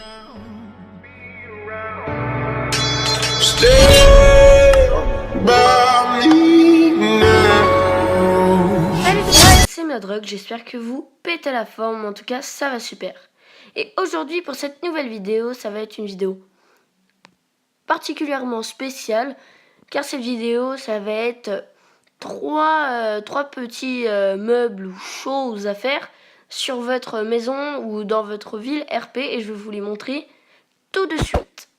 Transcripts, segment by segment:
Salut tout le monde, c'est Madrug, j'espère que vous pétez la forme, en tout cas ça va super. Et aujourd'hui pour cette nouvelle vidéo, ça va être une vidéo particulièrement spéciale, car cette vidéo ça va être trois petits meubles ou choses à faire sur votre maison ou dans votre ville RP, et je vais vous les montrer tout de suite.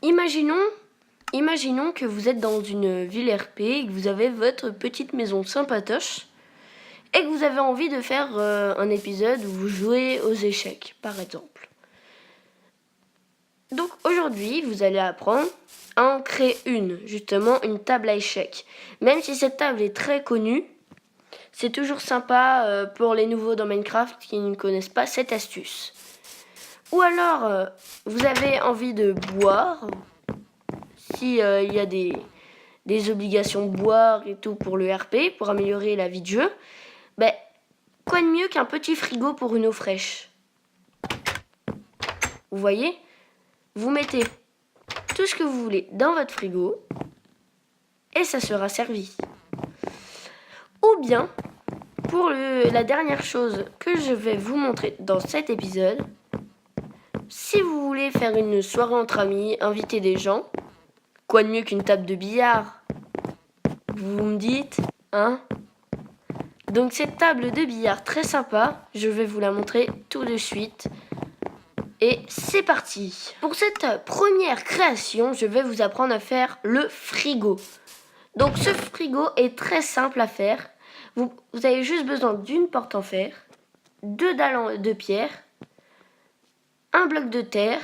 Imaginons que vous êtes dans une ville RP et que vous avez votre petite maison sympatoche et que vous avez envie de faire un épisode où vous jouez aux échecs, par exemple. Donc aujourd'hui, vous allez apprendre à en créer justement une table à échecs. Même si cette table est très connue, c'est toujours sympa pour les nouveaux dans Minecraft qui ne connaissent pas cette astuce. Ou alors, vous avez envie de boire, si il y a des obligations de boire et tout pour le RP, pour améliorer la vie de jeu, ben, quoi de mieux qu'un petit frigo pour une eau fraîche? Vous voyez? Vous mettez tout ce que vous voulez dans votre frigo et ça sera servi. Ou bien, pour la dernière chose que je vais vous montrer dans cet épisode, si vous voulez faire une soirée entre amis, inviter des gens, quoi de mieux qu'une table de billard? Vous me dites, hein? Donc cette table de billard très sympa, je vais vous la montrer tout de suite. Et c'est parti! Pour cette première création, je vais vous apprendre à faire le frigo. Donc ce frigo est très simple à faire. Vous avez juste besoin d'une porte en fer, 2 dalles de pierre, un bloc de terre,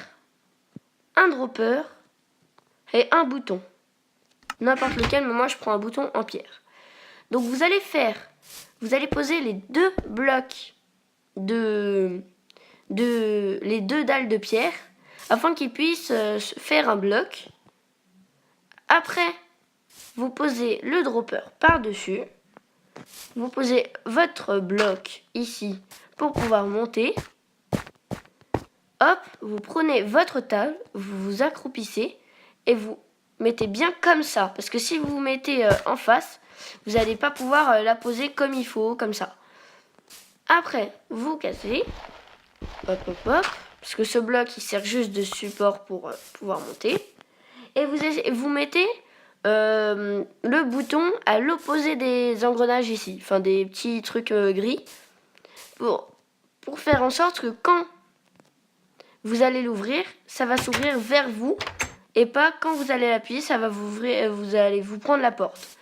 un dropper et un bouton. N'importe lequel, mais moi je prends un bouton en pierre. Donc vous allez poser les 2 blocs les 2 dalles de pierre afin qu'ils puissent faire un bloc. Après, vous posez le dropper par-dessus. Vous posez votre bloc ici pour pouvoir monter. Hop, vous prenez votre table, vous vous accroupissez et vous mettez bien comme ça. Parce que si vous vous mettez en face, vous n'allez pas pouvoir la poser comme il faut, comme ça. Après, vous cassez. Hop, hop, hop. Parce que ce bloc, il sert juste de support pour pouvoir monter. Et vous mettez le bouton à l'opposé des engrenages ici. Enfin, des petits trucs gris. Pour faire en sorte que quand vous allez l'ouvrir, ça va s'ouvrir vers vous. Et pas quand vous allez l'appuyer, ça va vous ouvrir, vous allez vous prendre la porte.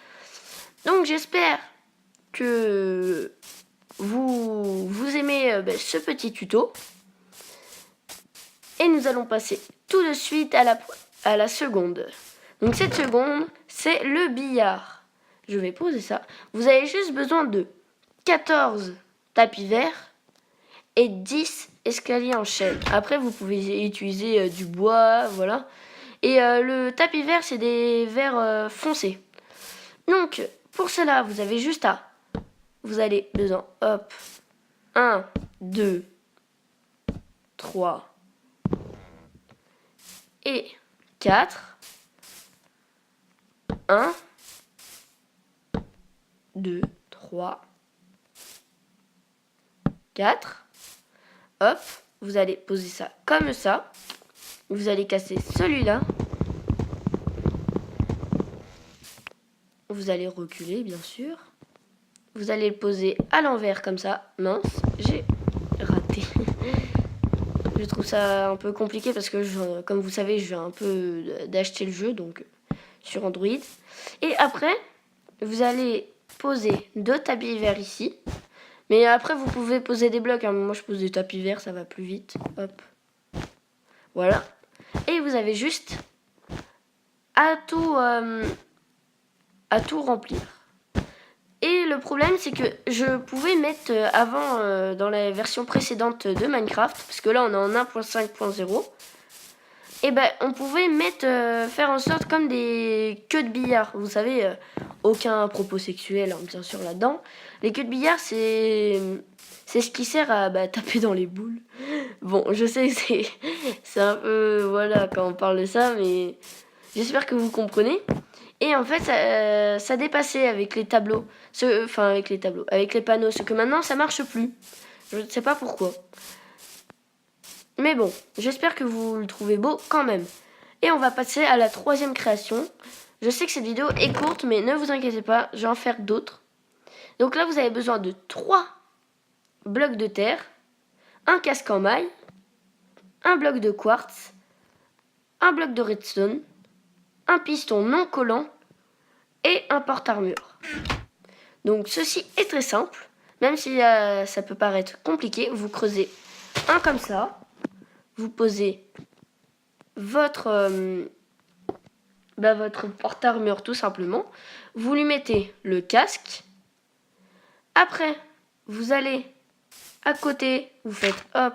Donc j'espère que vous aimez ce petit tuto. Et nous allons passer tout de suite à la seconde. Donc cette seconde, c'est le billard. Je vais poser ça. Vous avez juste besoin de 14 tapis verts et 10 escaliers en chaîne. Après, vous pouvez utiliser du bois, voilà. Et le tapis vert, c'est des verres foncés. Donc, pour cela, vous avez juste vous allez dedans, hop, 1, 2, 3 et 4. 1, 2, 3, 4. Hop, vous allez poser ça comme ça. Vous allez casser celui-là. Vous allez reculer, bien sûr. Vous allez le poser à l'envers comme ça. Mince, j'ai raté. Je trouve ça un peu compliqué parce que, comme vous savez, je viens un peu d'acheter le jeu, donc sur Android. Et après, vous allez poser 2 tapis verts ici. Mais après, vous pouvez poser des blocs. Hein. Moi, je pose des tapis verts, ça va plus vite. Hop. Voilà. Et vous avez juste à tout remplir. Et le problème, c'est que je pouvais mettre avant, dans la version précédente de Minecraft, parce que là, on est en 1.5.0. et ben on pouvait mettre, faire en sorte comme des queues de billard. Vous savez, aucun propos sexuel hein, bien sûr là-dedans. Les queues de billard, c'est ce qui sert à taper dans les boules. Bon, je sais que c'est un peu voilà quand on parle de ça, mais j'espère que vous comprenez. Et en fait, ça dépassait avec les tableaux, avec les panneaux, ce que maintenant ça marche plus. Je ne sais pas pourquoi. Mais bon, j'espère que vous le trouvez beau quand même. Et on va passer à la troisième création. Je sais que cette vidéo est courte, mais ne vous inquiétez pas, je vais en faire d'autres. Donc là, vous avez besoin de 3 blocs de terre, un casque en maille, un bloc de quartz, un bloc de redstone, un piston non collant et un porte-armure. Donc ceci est très simple, même si ça peut paraître compliqué. Vous creusez un comme ça, vous posez votre porte-armure tout simplement, vous lui mettez le casque, après vous allez à côté, vous faites hop,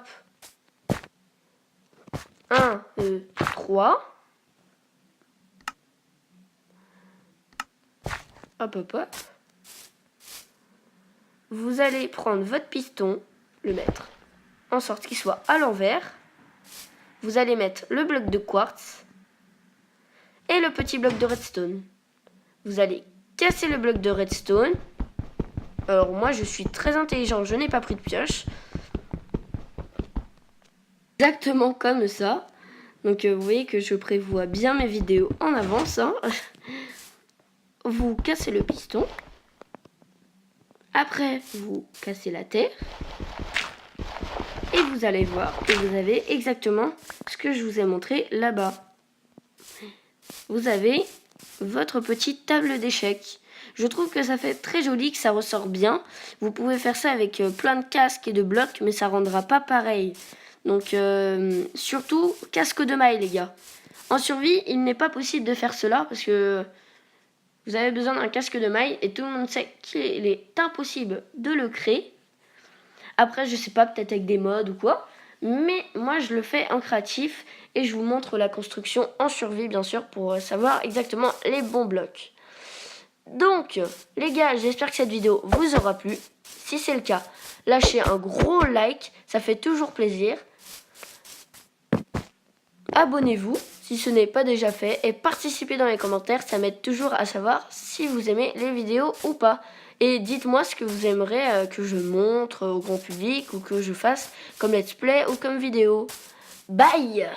1, 2, 3, hop hop hop, vous allez prendre votre piston, le mettre en sorte qu'il soit à l'envers, vous allez mettre le bloc de quartz et le petit bloc de redstone. Vous allez casser le bloc de redstone. Alors moi je suis très intelligent, je n'ai pas pris de pioche. Exactement comme ça. Donc vous voyez que je prévois bien mes vidéos en avance. Hein. Vous cassez le piston. Après vous cassez la terre. Et vous allez voir que vous avez exactement ce que je vous ai montré là-bas. Vous avez votre petite table d'échecs. Je trouve que ça fait très joli, que ça ressort bien. Vous pouvez faire ça avec plein de casques et de blocs, mais ça rendra pas pareil. Donc surtout casque de maille les gars. En survie, il n'est pas possible de faire cela parce que vous avez besoin d'un casque de maille et tout le monde sait qu'il est impossible de le créer. Après, je sais pas, peut-être avec des mods ou quoi. Mais moi, je le fais en créatif et je vous montre la construction en survie, bien sûr, pour savoir exactement les bons blocs. Donc, les gars, j'espère que cette vidéo vous aura plu. Si c'est le cas, lâchez un gros like, ça fait toujours plaisir. Abonnez-vous si ce n'est pas déjà fait et participez dans les commentaires, ça m'aide toujours à savoir si vous aimez les vidéos ou pas. Et dites-moi ce que vous aimeriez que je montre au grand public ou que je fasse comme let's play ou comme vidéo. Bye!